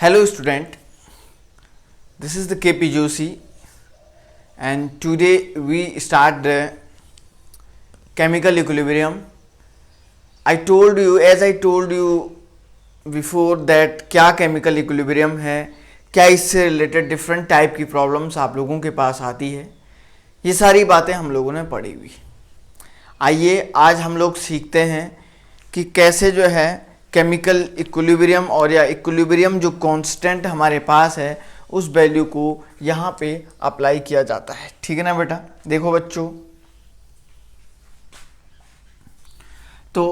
Hello student, this is the KP Joshi and today we start the chemical equilibrium. I told you before that क्या chemical equilibrium है, क्या इससे related different type की problems आप लोगों के पास आती है, ये सारी बातें हम लोगों ने पढ़ी हुई। आइए आज हम लोग सीखते हैं कि कैसे जो है केमिकल इक्विलिब्रियम और या इक्विलिब्रियम जो कांस्टेंट हमारे पास है उस वैल्यू को यहाँ पे अप्लाई किया जाता है। ठीक है ना बेटा। देखो बच्चों, तो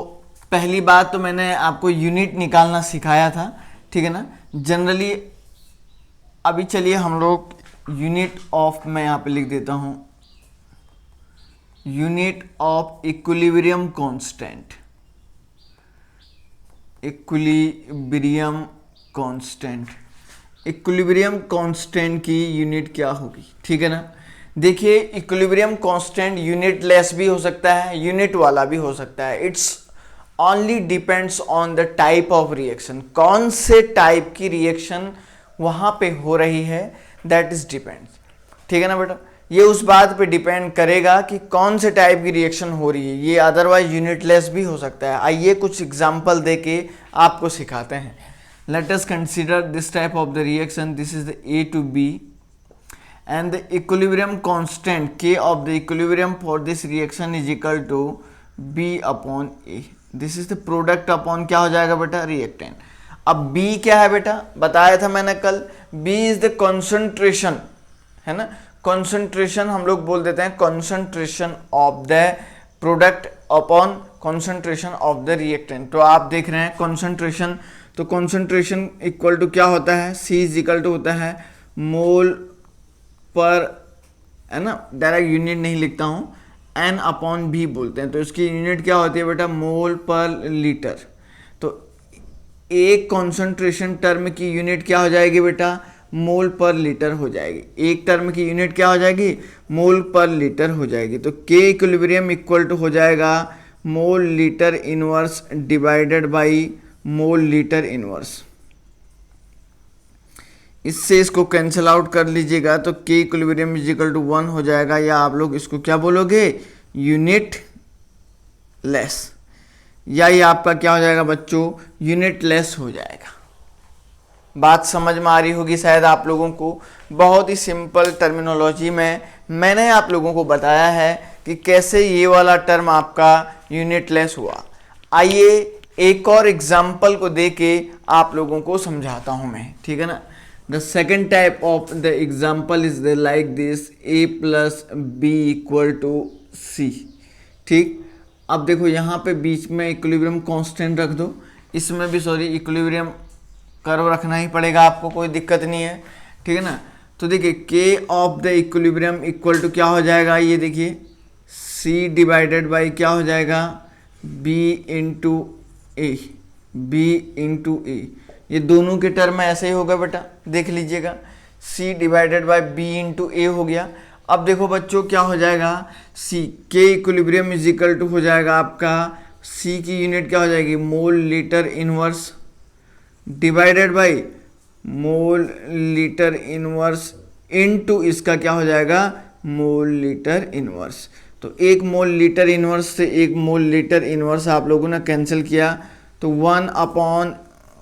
पहली बात तो मैंने आपको यूनिट निकालना सिखाया था, ठीक है ना। जनरली अभी चलिए हम लोग यूनिट ऑफ, मैं यहाँ पे लिख देता हूँ, unit of equilibrium constant. Equilibrium constant, equilibrium constant की यूनिट क्या होगी, ठीक है ना। देखिए इक्विलिब्रियम कांस्टेंट यूनिट लेस भी हो सकता है, यूनिट वाला भी हो सकता है। It's only depends on the type of reaction, कौन से टाइप की रिएक्शन वहां पे हो रही है, दैट इज डिपेंड्स। ठीक है ना बेटा, ये उस बात पे डिपेंड करेगा कि कौन से टाइप की रिएक्शन हो रही है। ये अदरवाइज यूनिटलेस भी हो सकता है। आइए कुछ एग्जांपल देके आपको सिखाते हैं। Let us consider this type of the reaction, this is the A to B and the equilibrium constant K of the equilibrium for this reaction is equal to B upon A. This is the product upon क्या हो जाएगा बेटा, reactant. अब B क्या है बेटा, बताया था मैंने कल, B is the concentration, है ना। कॉन्सेंट्रेशन हम लोग बोल देते हैं concentration of the product upon concentration of the reactant. तो आप देख रहे हैं कॉन्सेंट्रेशन, तो कॉन्सेंट्रेशन इक्वल टू क्या होता है, C इज इक्वल टू होता है मोल पर, है ना, डायरेक्ट यूनिट नहीं लिखता हूँ, N अपॉन V बोलते हैं। तो इसकी यूनिट क्या होती है बेटा, मोल पर लीटर। तो एक कॉन्सेंट्रेशन टर्म की यूनिट क्या हो जाएगी बेटा, मोल पर लीटर हो जाएगी। एक टर्म की यूनिट क्या हो जाएगी, मोल पर लीटर हो जाएगी। तो K इक्विलिब्रियम इक्वल टू हो जाएगा mole litre inverse divided by mole litre inverse. इससे इसको कैंसिल आउट कर लीजिएगा तो K equilibrium is equal to 1 हो जाएगा, या आप लोग इसको क्या बोलोगे, यूनिट लेस, या ये आपका क्या हो जाएगा बच्चों, यूनिट लेस हो जाएगा। बात समझ में आ रही होगी शायद आप लोगों को। बहुत ही सिंपल टर्मिनोलॉजी में मैंने आप लोगों को बताया है कि कैसे ये वाला टर्म आपका यूनिट लेस हुआ। आइए एक और एग्जाम्पल को देके आप लोगों को समझाता हूं मैं, ठीक है ना। The second type of the example is the like this, A plus B equal to C। ठीक, अब देखो यहाँ पे बीच में इक्विलिब्रियम कांस्टेंट रख दो, इसमें भी सॉरी इक्विलिब्रियम कर्व रखना ही पड़ेगा आपको, कोई दिक्कत नहीं है, ठीक है ना। तो देखिए K of the equilibrium equal to क्या हो जाएगा, ये देखिए C डिवाइडेड बाई क्या हो जाएगा, B इंटू ए, B इंटू ए। ये दोनों के टर्म में ऐसे ही होगा बेटा, देख लीजिएगा, C divided by B into A हो गया। अब देखो बच्चों क्या हो जाएगा, C K equilibrium is equal to हो जाएगा आपका, C की यूनिट क्या हो जाएगी, mole litre inverse divided by mole litre inverse into इसका क्या हो जाएगा, मोल लीटर इनवर्स। तो एक मोल लीटर इनवर्स से एक मोल लीटर इनवर्स आप लोगों ने कैंसिल किया, तो 1 upon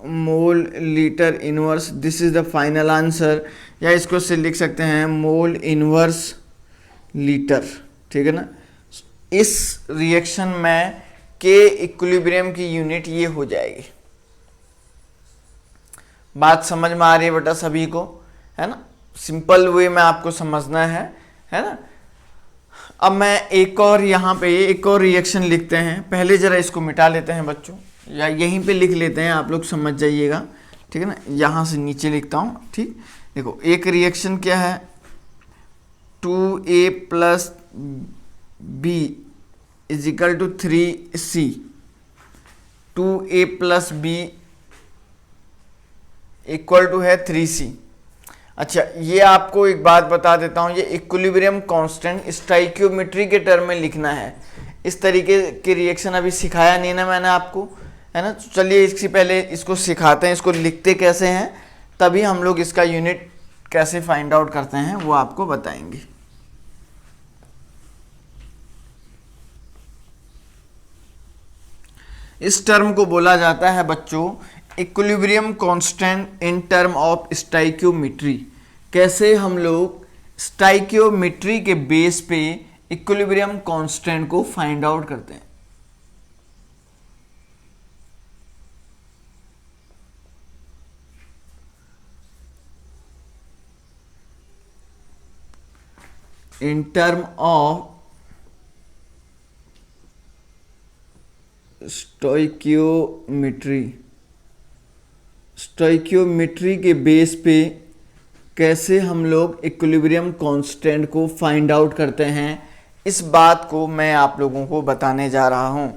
mole litre inverse, this is the final answer, या इसको से लिख सकते हैं मोल इनवर्स लीटर, ठीक है ना। इस रिएक्शन में K इक्विलिब्रियम की यूनिट ये हो जाएगी। बात समझ में आ रही है बेटा सभी को, है ना। सिंपल वे में आपको समझना है ना। अब मैं एक और यहाँ पे एक और रिएक्शन लिखते हैं, पहले जरा इसको मिटा लेते हैं बच्चों, या यहीं पे लिख लेते हैं, आप लोग समझ जाइएगा, ठीक है ना। यहाँ से नीचे लिखता हूँ, ठीक। देखो एक रिएक्शन क्या है, 2A plus B is equal to 3C। 2A plus B equal to है 3C। अच्छा ये आपको एक बात बता देता हूँ, ये इक्विलिब्रियम कांस्टेंट स्टोइकियोमेट्री के टर्म में लिखना है। इस तरीके की रिएक्शन अभी सिखाया नहीं ना मैंने आपको, है ना। तो चलिए इससे पहले इसको सिखाते हैं, इसको लिखते कैसे हैं तभी हम लोग इसका यूनिट कैसे फाइंड आउट करते हैं वो आपको बताएंगे। इस टर्म को बोला जाता है बच्चों equilibrium constant in term of stoichiometry. कैसे हम लोग स्टाइकियोमेट्री के बेस पे इक्विलिब्रियम कांस्टेंट को फाइंड आउट करते हैं। इन टर्म ऑफ स्टोइकियोमेट्री के बेस पे कैसे हम लोग इक्विलिब्रियम कांस्टेंट को फाइंड आउट करते हैं, इस बात को मैं आप लोगों को बताने जा रहा हूं।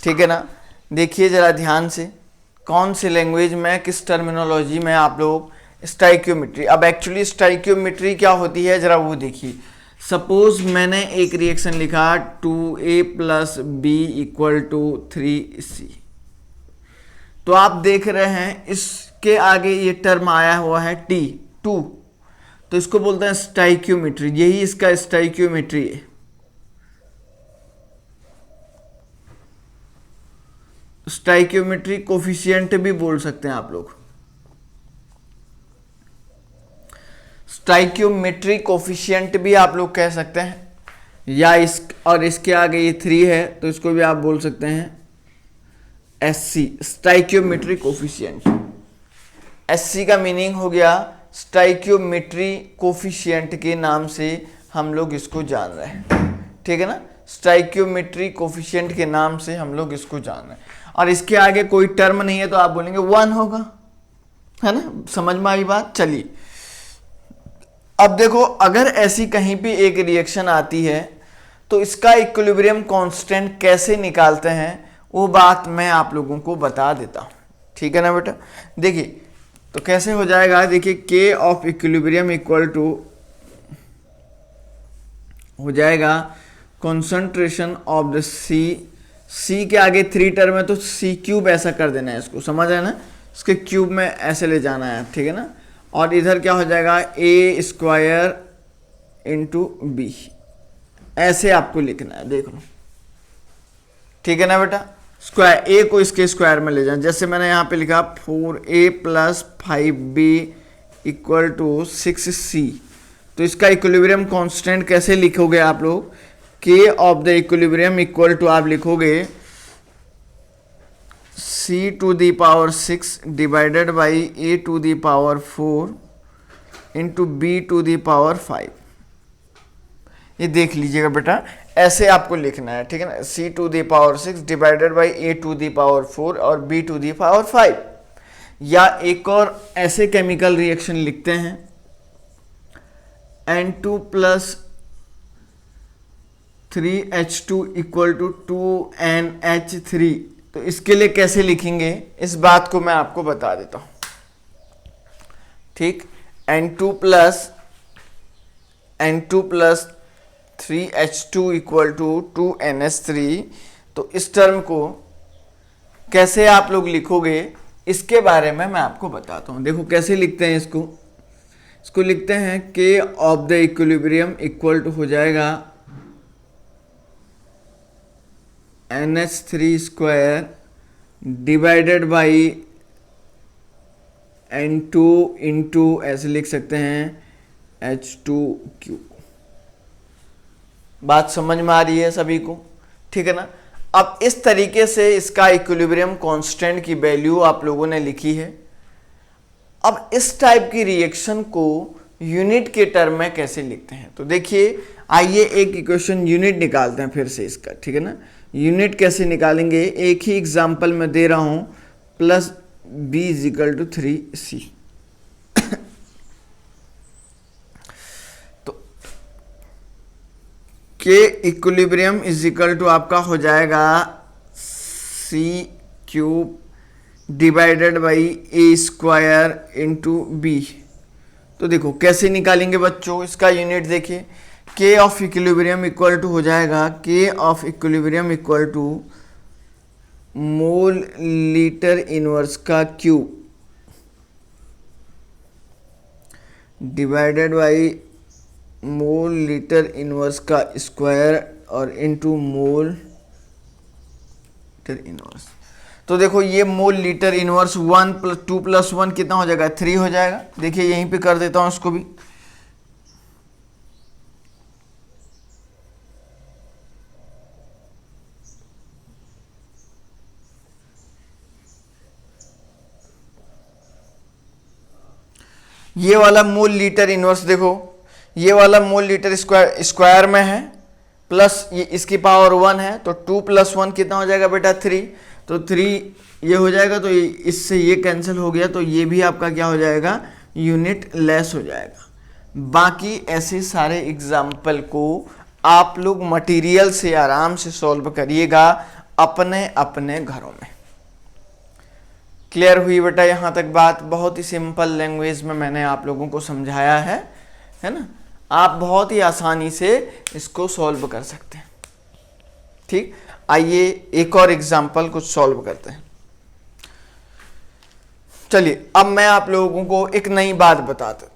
ठीक है ना। देखिए जरा ध्यान से, कौन सी लैंग्वेज में, किस टर्मिनोलॉजी में आप लोग स्टोइकियोमेट्री। अब एक्चुअली स्टोइकियोमेट्री क्या होती है जरा वो देखिए। सपोज मैंने एक रिएक्शन लिखा 2a + b = 3c। तो आप देख रहे हैं इसके आगे ये टर्म आया हुआ है t 2, तो इसको बोलते हैं स्टोइकियोमेट्री। यही इसका स्टोइकियोमेट्री है। स्टोइकियोमेट्री कोफिशिएंट भी बोल सकते हैं आप लोग। स्टोइकियोमेट्री कोफिशिएंट भी आप लोग कह सकते हैं, या इसके आगे ये 3 है तो इसको भी आप बोल सकते हैं SC, स्टोइकियोमेट्री कोफिशिएंट। SC का मीनिंग हो गया स्टोइकियोमेट्री कोफिशिएंट के नाम से हम लोग इसको जान रहे हैं। ठीक है ना। स्टोइकियोमेट्री कोफिशिएंट के नाम से हम लोग इसको जान रहे हैं। और इसके आगे कोई टर्म नहीं है तो आप बोलेंगे 1 होगा, है ना। समझ में आई बात। चलिए अब देखो, अगर ऐसी कहीं भी एक रिएक्शन आती है तो इसका इक्विलिब्रियम कांस्टेंट कैसे निकालते हैं वो बात मैं आप लोगों को बता देता हूं। ठीक है ना बेटा। देखिए तो कैसे हो जाएगा, देखिए K of equilibrium equal to हो जाएगा कंसंट्रेशन ऑफ द C के आगे 3 टर्म है तो C³ ऐसा कर देना है, इसको समझ है ना। इसके क्यूब में ऐसे ले जाना है। ठीक है ना। और इधर क्या हो जाएगा A² × B, ऐसे आपको लिखना है। देख लो। ठीक है ना बेटा। स्क्वायर A को इसके स्क्वायर में ले जाए, जैसे मैंने यहाँ पे लिखा 4A + 5B = 6C। तो इसका इक्विलिब्रियम कांस्टेंट कैसे लिखोगे आप लोग, K of the equilibrium equal to आप लिखोगे C⁴ divided by A⁴ × B⁴ ये देख लीजिएगा बेटा, ऐसे आपको लिखना है। ठीक है ना। C⁴ डिवाइडेड बाई A⁴ और B⁴ या एक और ऐसे केमिकल रिएक्शन लिखते हैं N2 + 3H2 = 2NH3। तो इसके लिए कैसे लिखेंगे इस बात को मैं आपको बता देता हूं। ठीक। N2 + 3H2 = 2NH3। तो इस टर्म को कैसे आप लोग लिखोगे इसके बारे में मैं आपको बताता हूं। देखो कैसे लिखते हैं इसको लिखते हैं K of the equilibrium equal to हो जाएगा NH3² डिवाइडेड बाई N2 × ऐसे लिख सकते हैं H2⁴। बात समझ में आ रही है सभी को। ठीक है ना। अब इस तरीके से इसका इक्विलिब्रियम कांस्टेंट की वैल्यू आप लोगों ने लिखी है। अब इस टाइप की रिएक्शन को यूनिट के टर्म में कैसे लिखते हैं, तो देखिए आइए एक इक्वेशन यूनिट निकालते हैं फिर से इसका। ठीक है ना। यूनिट कैसे निकालेंगे, एक ही एग्जांपल में दे रहा हूं, +B = 3C। तो K इक्विलिब्रियम = आपका हो जाएगा C³ divided by A² × B। तो देखो कैसे निकालेंगे बच्चों इसका यूनिट। देखिए K of equilibrium equal to हो जाएगा K of equilibrium equal to mole litre inverse का cube divided by mole litre inverse का स्क्वायर और इनटू मोल लीटर इनवर्स। तो देखो ये मोल लीटर इनवर्स 1 + 2 + 1 कितना हो जाएगा, 3 हो जाएगा। देखिए यहीं पे कर देता हूं इसको भी। ये वाला मोल लीटर इनवर्स देखो, ये वाला मोल लीटर स्क्वायर में है, प्लस ये इसकी पावर 1 है, तो 2 + 1 कितना हो जाएगा बेटा, 3। तो 3 ये हो जाएगा, तो इससे ये कैंसिल हो गया, तो ये भी आपका क्या हो जाएगा, यूनिट लेस हो जाएगा। बाकी ऐसे सारे एग्जाम्पल को आप लोग मटेरियल से आराम से सॉल्व करिएगा अपने अपने घरों में। क्लियर हुई बेटा यहाँ तक बात? बहुत ही सिंपल लैंग्वेज में मैंने आप लोगों को समझाया है ना। आप बहुत ही आसानी से इसको सॉल्व कर सकते हैं। ठीक, आइए एक और एग्जांपल कुछ सॉल्व करते हैं। चलिए अब मैं आप लोगों को एक नई बात बता देता हूं।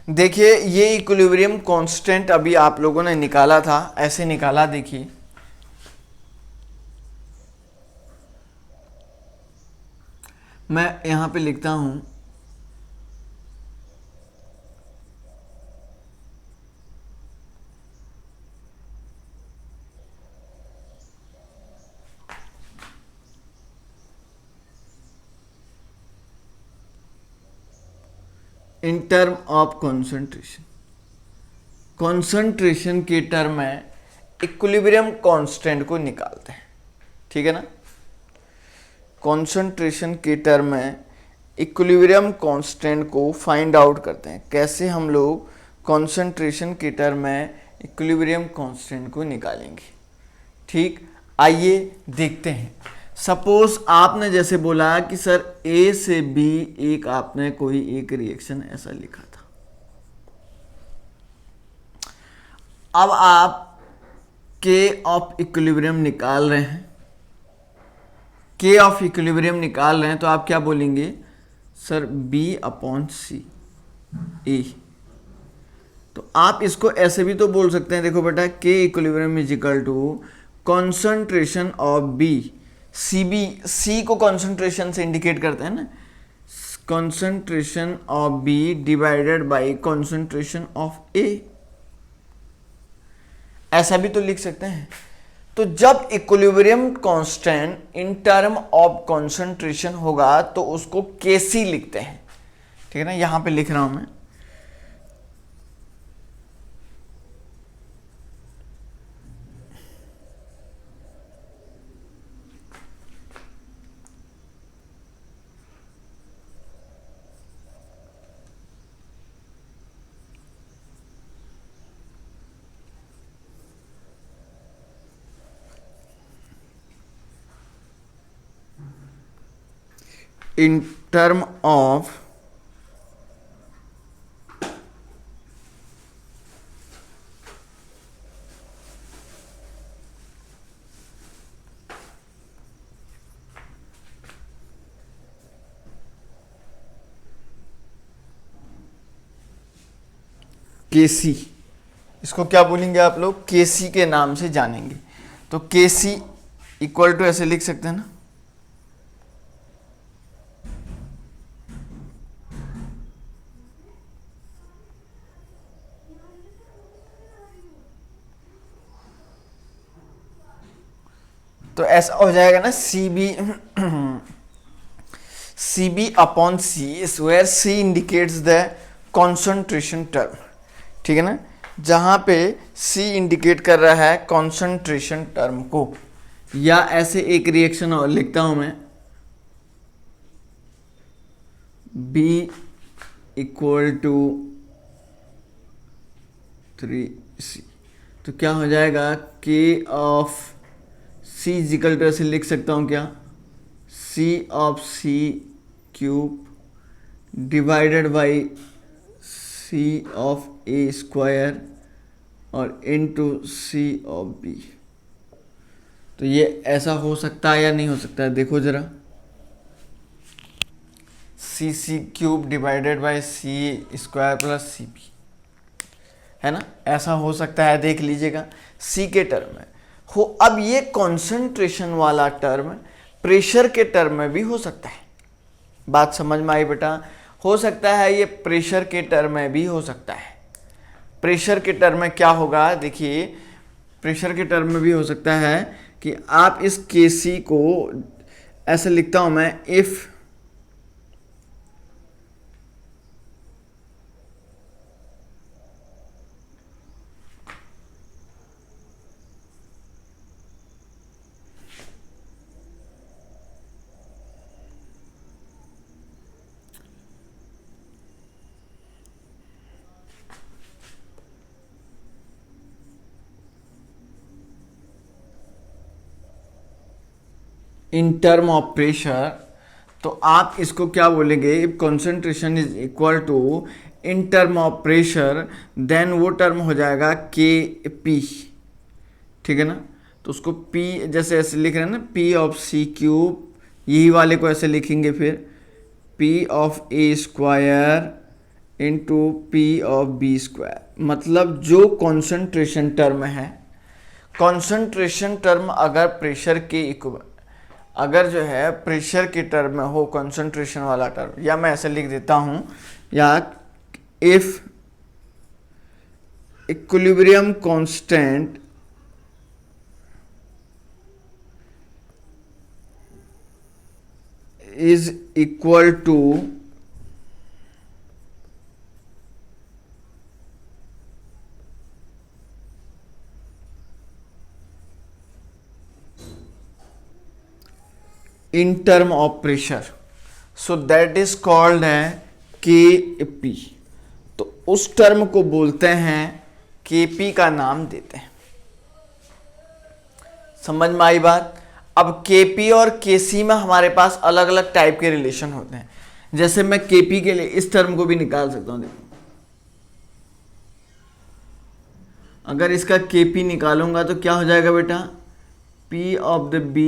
देखिए ये इक्विलिब्रियम कांस्टेंट अभी आप लोगों ने निकाला था, ऐसे निकाला, देखिए मैं यहां पे लिखता हूं इन टर्म ऑफ कॉन्सेंट्रेशन। कॉन्सेंट्रेशन के टर्म में इक्विलिब्रियम कांस्टेंट को निकालते हैं, ठीक है ना। कॉन्सेंट्रेशन के टर्म में इक्विलिब्रियम कांस्टेंट को फाइंड आउट करते हैं। कैसे हम लोग कॉन्सेंट्रेशन के टर्म में इक्विलिब्रियम कांस्टेंट को निकालेंगे, ठीक, आइए देखते हैं। सपोज आपने जैसे बोला कि सर ए से बी एक आपने कोई एक रिएक्शन ऐसा लिखा था। अब आप के ऑफ इक्विलिब्रियम निकाल रहे हैं, के ऑफ इक्विलिब्रियम निकाल रहे हैं, तो आप क्या बोलेंगे, सर B/C ए। तो आप इसको ऐसे भी तो बोल सकते हैं, देखो बेटा के equilibrium is equal to concentration of B. C को कॉन्सेंट्रेशन से इंडिकेट करते हैं ना, concentration of B divided by concentration of A, ऐसा भी तो लिख सकते हैं। तो जब equilibrium constant in term of concentration होगा तो उसको केसी लिखते हैं, ठीक है ना। यहां पे लिख रहा हूं मैं, in term of केसी, इसको क्या बोलेंगे आप लोग, केसी के नाम से जानेंगे। तो केसी इक्वल टू ऐसे लिख सकते हैं ना, तो ऐसा हो जाएगा ना, CB/C where C indicates the concentration term, ठीक है ना। जहां पे C इंडिकेट कर रहा है कॉन्सेंट्रेशन टर्म को, या ऐसे एक रिएक्शन और लिखता हूं मैं, B = 3C। तो क्या हो जाएगा, K of C equal to ऐसे लिख सकता हूं क्या, C of C cube divided by C of A square और इनटू सी ऑफ बी। तो ये ऐसा हो सकता है या नहीं हो सकता है, देखो जरा। C cube divided by C square plus C B, है ना, ऐसा हो सकता है, देख लीजिएगा। सी के टर्म में हो। अब ये कॉन्सेंट्रेशन वाला टर्म प्रेशर के टर्म में भी हो सकता है। बात समझ में आई बेटा? हो सकता है ये प्रेशर के टर्म में भी हो सकता है। प्रेशर के टर्म में क्या होगा, देखिए, प्रेशर के टर्म में भी हो सकता है कि आप इस के सी को ऐसे लिखता हूं मैं, if in term of pressure, तो आप इसको क्या बोलेंगे, if concentration is equal to in term of pressure, then वो टर्म हो जाएगा के पी, ठीक है ना। तो उसको पी जैसे ऐसे लिख रहे हैं ना, पी ऑफ सी क्यूब, यही वाले को ऐसे लिखेंगे फिर P of A square into P of B square. मतलब जो कॉन्सेंट्रेशन टर्म है, कॉन्सेंट्रेशन टर्म अगर प्रेशर के इक्वल, अगर जो है प्रेशर के टर्म में हो कंसंट्रेशन वाला टर्म, या मैं ऐसे लिख देता हूं, या if equilibrium constant is equal to in term of pressure, so that is called है के पी। तो उस टर्म को बोलते हैं के पी का नाम देते हैं। समझ में आई बात? अब के पी और के सी में हमारे पास अलग अलग टाइप के रिलेशन होते हैं। जैसे मैं के पी के लिए इस टर्म को भी निकाल सकता हूं, देखो, अगर इसका के पी निकालूंगा तो क्या हो जाएगा बेटा, P of the B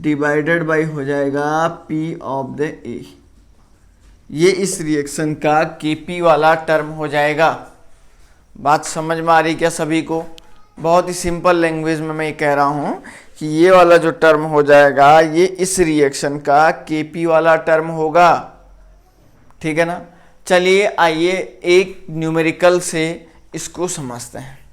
divided by हो जाएगा P ऑफ द A। ये इस रिएक्शन का Kp वाला टर्म हो जाएगा। बात समझ में आ रही क्या सभी को? बहुत ही सिंपल लैंग्वेज में मैं ये कह रहा हूं कि ये वाला जो टर्म हो जाएगा, ये इस रिएक्शन का Kp वाला टर्म होगा, ठीक है ना। चलिए आइए एक न्यूमेरिकल से इसको समझते हैं।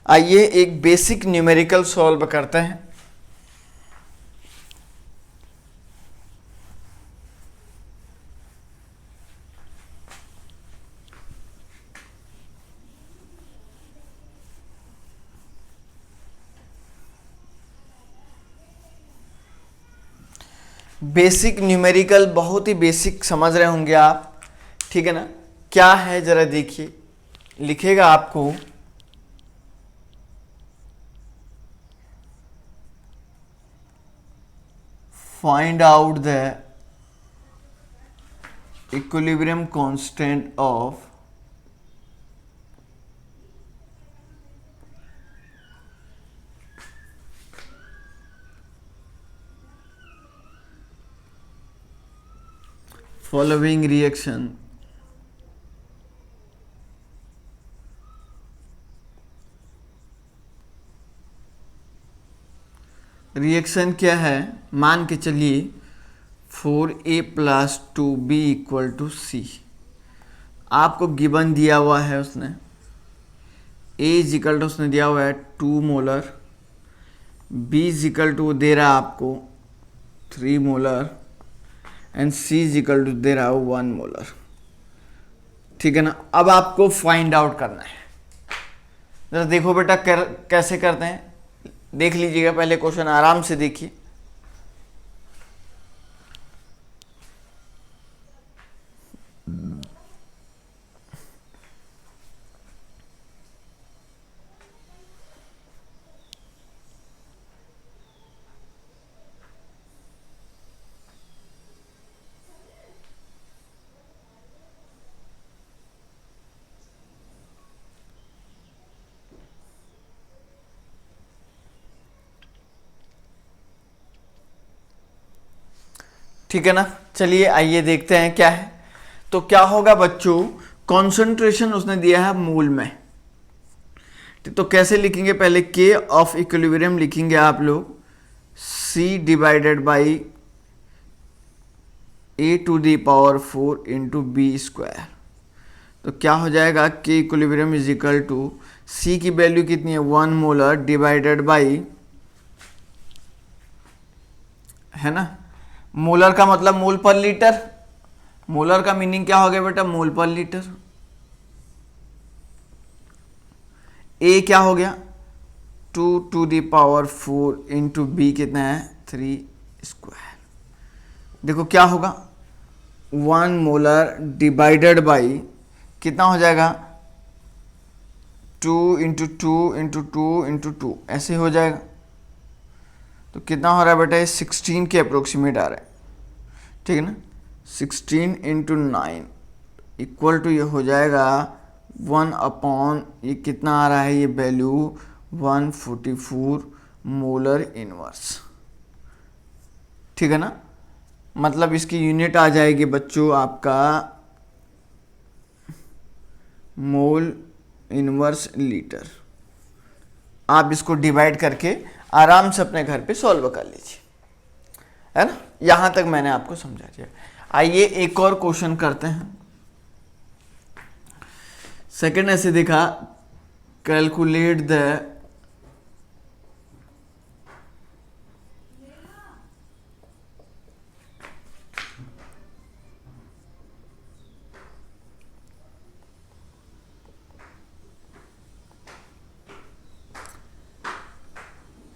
आइए एक बेसिक न्यूमेरिकल सॉल्व करते हैं। बेसिक न्यूमेरिकल बहुत ही बेसिक समझ रहे होंगे आप, ठीक है ना। क्या है जरा देखिए, लिखेगा आपको find out the equilibrium constant of following reaction reaction क्या है, मान के चलिए 4a plus 2b equal to सी। आपको गिवन दिया हुआ है, उसने a इक्वल टू उसने दिया हुआ है 2 मोलर, b इक्वल टू दे रहा है आपको 3 molar and c equal to दे रहा है 1 मोलर, ठीक है ना। अब आपको फाइंड आउट करना है। जरा देखो बेटा कैसे करते हैं, देख लीजिएगा, पहले क्वेश्चन आराम से देखिए। ठीक है ना। चलिए आइए देखते हैं क्या है। तो क्या होगा बच्चों, कॉन्सेंट्रेशन उसने दिया है मोल में, तो कैसे लिखेंगे, पहले के ऑफ इक्विलिब्रियम लिखेंगे आप लोग, C divided by A⁴ into B square. तो क्या हो जाएगा, K equilibrium is equal to C की वैल्यू कितनी है 1 मोलर डिवाइडेड बाई, है ना, मोलर का मतलब मोल पर लीटर, मोलर का मीनिंग क्या हो गया बेटा, मोल पर लीटर। ए क्या हो गया 2⁴ इंटू बी कितना है 3 स्क्वायर। देखो क्या होगा 1 मोलर डिवाइडेड बाई कितना हो जाएगा 2 इंटू 2 इंटू 2 इंटू 2 ऐसे हो जाएगा। तो कितना हो रहा है बेटा, ये 16 के अप्रोक्सीमेट आ रहा है, ठीक है ना। 16 इंटू 9 इक्वल टू ये हो जाएगा 1 अपॉन ये कितना आ रहा है, ये वैल्यू 144 मोलर इनवर्स, ठीक है ना। मतलब इसकी यूनिट आ जाएगी बच्चों आपका मोल इनवर्स लीटर। आप इसको डिवाइड करके आराम से अपने घर पे सॉल्व कर लीजिए, है ना। यहां तक मैंने आपको समझा दिया। आइए एक और क्वेश्चन करते हैं। सेकंड ऐसे देखा, calculate the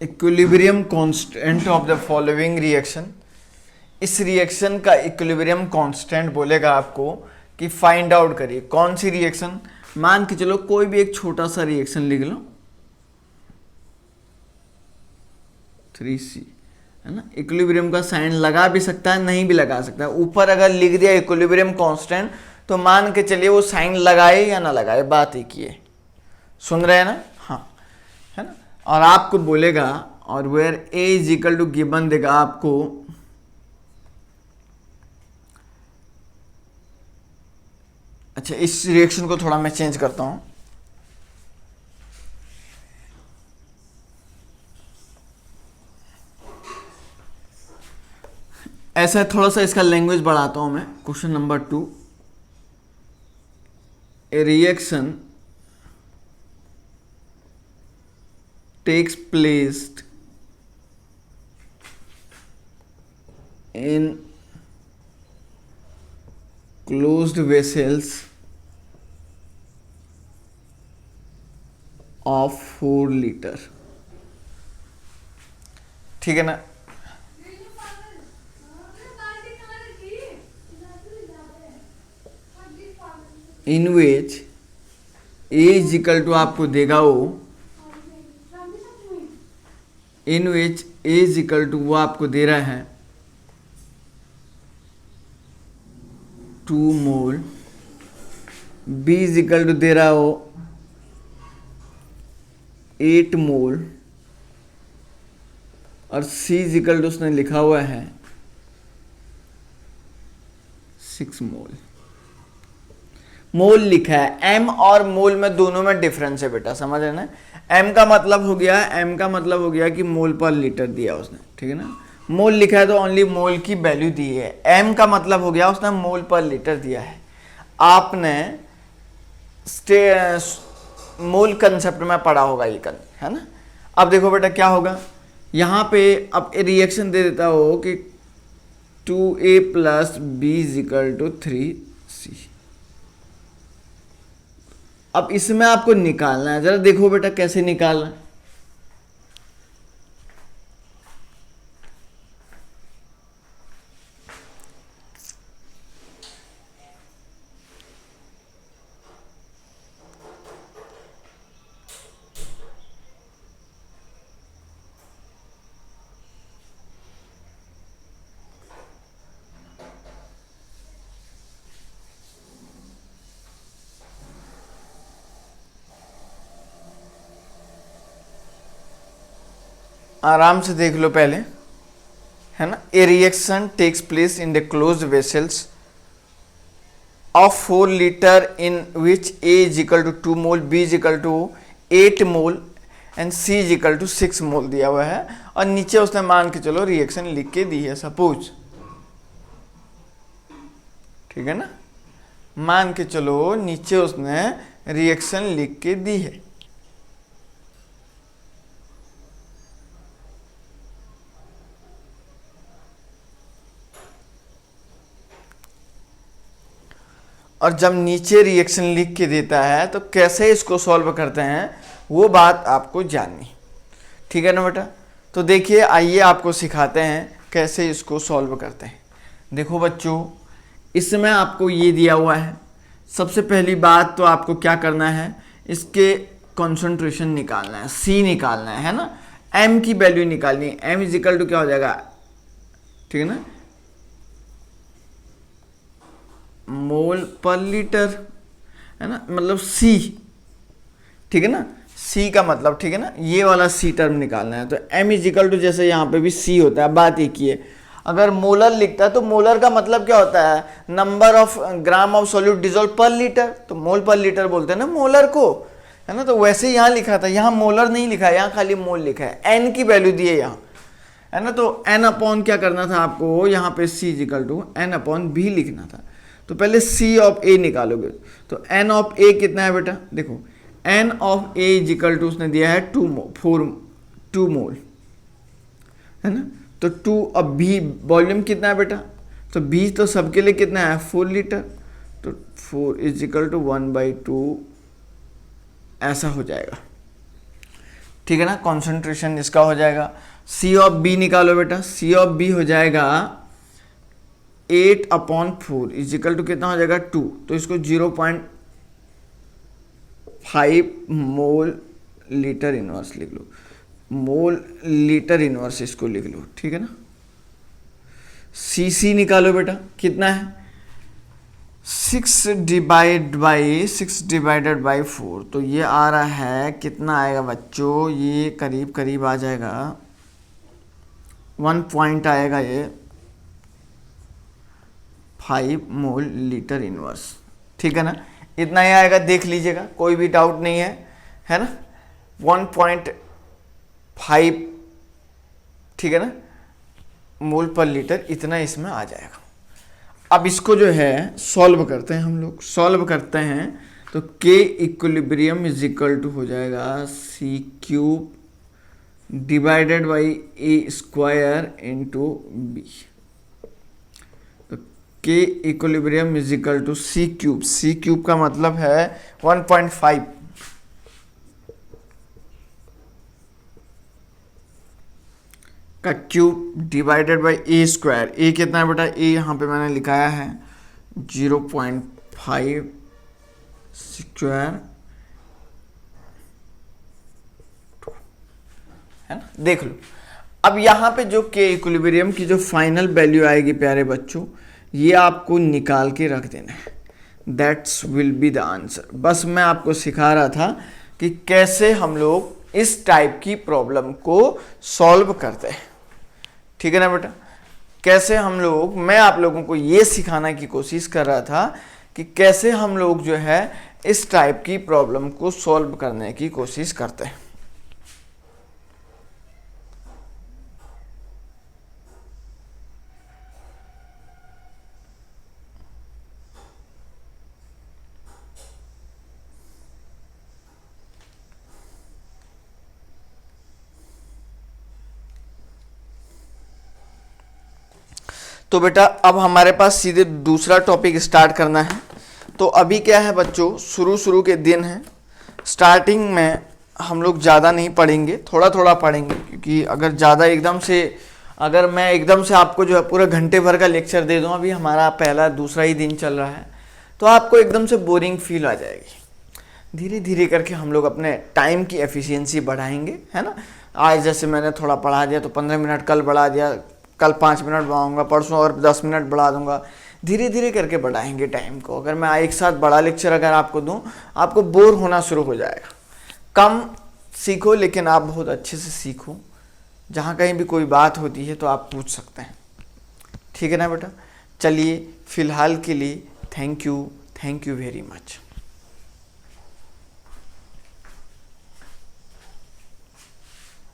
equilibrium constant of the following reaction. इस रिएक्शन का इक्विलिब्रियम कांस्टेंट बोलेगा आपको कि फाइंड आउट करिए कौन सी रिएक्शन। मान के चलो कोई भी एक छोटा सा रिएक्शन लिख लो 3C, है ना। इक्विलिब्रियम का साइन लगा भी सकता है, नहीं भी लगा सकता है। ऊपर अगर लिख दिया इक्विलिब्रियम कांस्टेंट तो मान के चलिए वो साइन लगाए या ना लगाए, बात एक ही है। सुन रहे हैं ना, हाँ, है ना। और आपको बोलेगा और where A is equal to given देगा आपको अच्छा, इस रिएक्शन को थोड़ा मैं चेंज करता हूं। ऐसा थोड़ा सा इसका लैंग्वेज बढ़ाता हूं मैं। Question number 2, A reaction takes place in closed vessels of 4 liter, ठीक है ना। इन विच A इज इक्वल टू आपको देगा वो, इन विच A इज इक्वल टू वो आपको दे रहा है 2 मोल, B इज इक्वल टू दे रहा हो 8 मोल और C इज इक्वल टू उसने लिखा हुआ है 6 मोल। मोल लिखा है, M और मोल में दोनों में डिफरेंस है बेटा, समझ रहे ना। M का मतलब हो गया कि मोल पर लीटर दिया उसने, ठीक है ना। मोल लिखा है तो ओनली मोल की वैल्यू दी है। M का मतलब हो गया उसने मोल पर लीटर दिया है। आपने मोल कंसेप्ट में पढ़ा होगा ये है ना। अब देखो बेटा क्या होगा, यहाँ पे अब रिएक्शन दे देता हो कि 2A + B = 3C। अब इसमें आपको निकालना है, जरा देखो बेटा कैसे निकालना है। आराम से देख लो पहले। है ना, a reaction takes place in the closed vessels of 4 liter in which A is equal to 2 mole, B is equal to 8 mole and C is equal to 6 mole दिया हुआ है, और नीचे उसने मान के चलो रिएक्शन लिख के दी है सपोज, ठीक है ना, मान के चलो नीचे उसने रिएक्शन लिख के दी है। और जब नीचे रिएक्शन लिख के देता है तो कैसे इसको सॉल्व करते हैं वो बात आपको जाननी, ठीक है ना बेटा। तो देखिए आइए आपको सिखाते हैं कैसे इसको सॉल्व करते हैं। देखो बच्चों, इसमें आपको ये दिया हुआ है, सबसे पहली बात तो आपको क्या करना है, इसके कॉन्सेंट्रेशन निकालना है, C निकालना है ना, M की वैल्यू निकालनी है, M इज इक्वल टू क्या हो जाएगा, ठीक है ना, मोल पर लीटर, है ना, मतलब C, ठीक है ना, C का मतलब, ठीक है ना, ये वाला C टर्म निकालना है। तो M इज इक्वल टू, जैसे यहाँ पे भी C होता है, बात एक ही है। अगर मोलर लिखता है तो मोलर का मतलब क्या होता है, number of gram of solute dissolve पर लीटर, तो मोल पर लीटर बोलते हैं ना मोलर को, है ना। तो वैसे यहाँ लिखा था, यहाँ मोलर नहीं लिखा है, यहाँ खाली मोल लिखा है, N की वैल्यू दी है यहाँ, है ना। तो N अपॉन क्या करना था आपको, यहाँ पे C is equal to N upon B लिखना था। तो पहले C ऑफ A निकालोगे, तो N ऑफ A कितना है बेटा, देखो N of A is equal to उसने दिया है 2 मोल, है ना। तो 2 अब B वॉल्यूम कितना है बेटा, तो B तो सबके लिए कितना है 4 लीटर, तो 4 इज इक्वल टू 1/2 ऐसा हो जाएगा, ठीक है ना। कॉन्सेंट्रेशन इसका हो जाएगा। C ऑफ B निकालो बेटा, C ऑफ B हो जाएगा 8/4 इज इक्वल टू कितना हो जाएगा 2, तो इसको 0.5 मोल लीटर इनवर्स लिख लो, मोल लीटर इनवर्स इसको लिख लो, ठीक है ना। C निकालो बेटा, कितना है 6 डिवाइडेड बाई 4, तो ये आ रहा है, कितना आएगा बच्चों, ये करीब करीब आ जाएगा 1 पॉइंट आएगा, ये 5 मोल लीटर इनवर्स, ठीक है ना। इतना ही आएगा, देख लीजिएगा, कोई भी डाउट नहीं है ना। 1.5, ठीक है ना, मोल पर लीटर, इतना इसमें आ जाएगा। अब इसको जो है सॉल्व करते हैं, हम लोग सॉल्व करते हैं, तो K equilibrium is equal to हो जाएगा C³ divided by A² into B। K equilibrium is equal to C³ का मतलब है 1.5, का cube divided by A², A कितना है बेटा, A यहाँ पे मैंने लिखाया है 0.5 स्क्वायर, है ना। देख लो, अब यहाँ पे जो K इक्विलिब्रियम की जो फाइनल वैल्यू आएगी प्यारे बच्चों, ये आपको निकाल के रख देना है, that's will be the answer. बस मैं आपको सिखा रहा था कि कैसे हम लोग इस टाइप की प्रॉब्लम को सॉल्व करते हैं, ठीक है ना बेटा। कैसे हम लोग, मैं आप लोगों को ये सिखाने की कोशिश कर रहा था कि कैसे हम लोग जो है इस टाइप की प्रॉब्लम को सॉल्व करने की कोशिश करते हैं। तो बेटा अब हमारे पास सीधे दूसरा टॉपिक स्टार्ट करना है। तो अभी क्या है बच्चों, शुरू के दिन है, स्टार्टिंग में हम लोग ज़्यादा नहीं पढ़ेंगे, थोड़ा थोड़ा पढ़ेंगे, क्योंकि अगर मैं एकदम से आपको जो है पूरा घंटे भर का लेक्चर दे दूँ, अभी हमारा पहला दूसरा ही दिन चल रहा है, तो आपको एकदम से बोरिंग फील आ जाएगी। धीरे धीरे करके हम लोग अपने टाइम की एफिशिएंसी बढ़ाएंगे, है ना। आज जैसे मैंने थोड़ा पढ़ा दिया तो 15 मिनट, कल बढ़ा दिया, कल 5 मिनट बढ़ाऊंगा, परसों और 10 मिनट बढ़ा दूंगा, धीरे धीरे करके बढ़ाएंगे टाइम को। अगर मैं एक साथ बड़ा लेक्चर अगर आपको दूं, आपको बोर होना शुरू हो जाएगा। कम सीखो लेकिन आप बहुत अच्छे से सीखो, जहाँ कहीं भी कोई बात होती है तो आप पूछ सकते हैं। ठीक है ना बेटा। चलिए फिलहाल के लिए थैंक यू वेरी मच।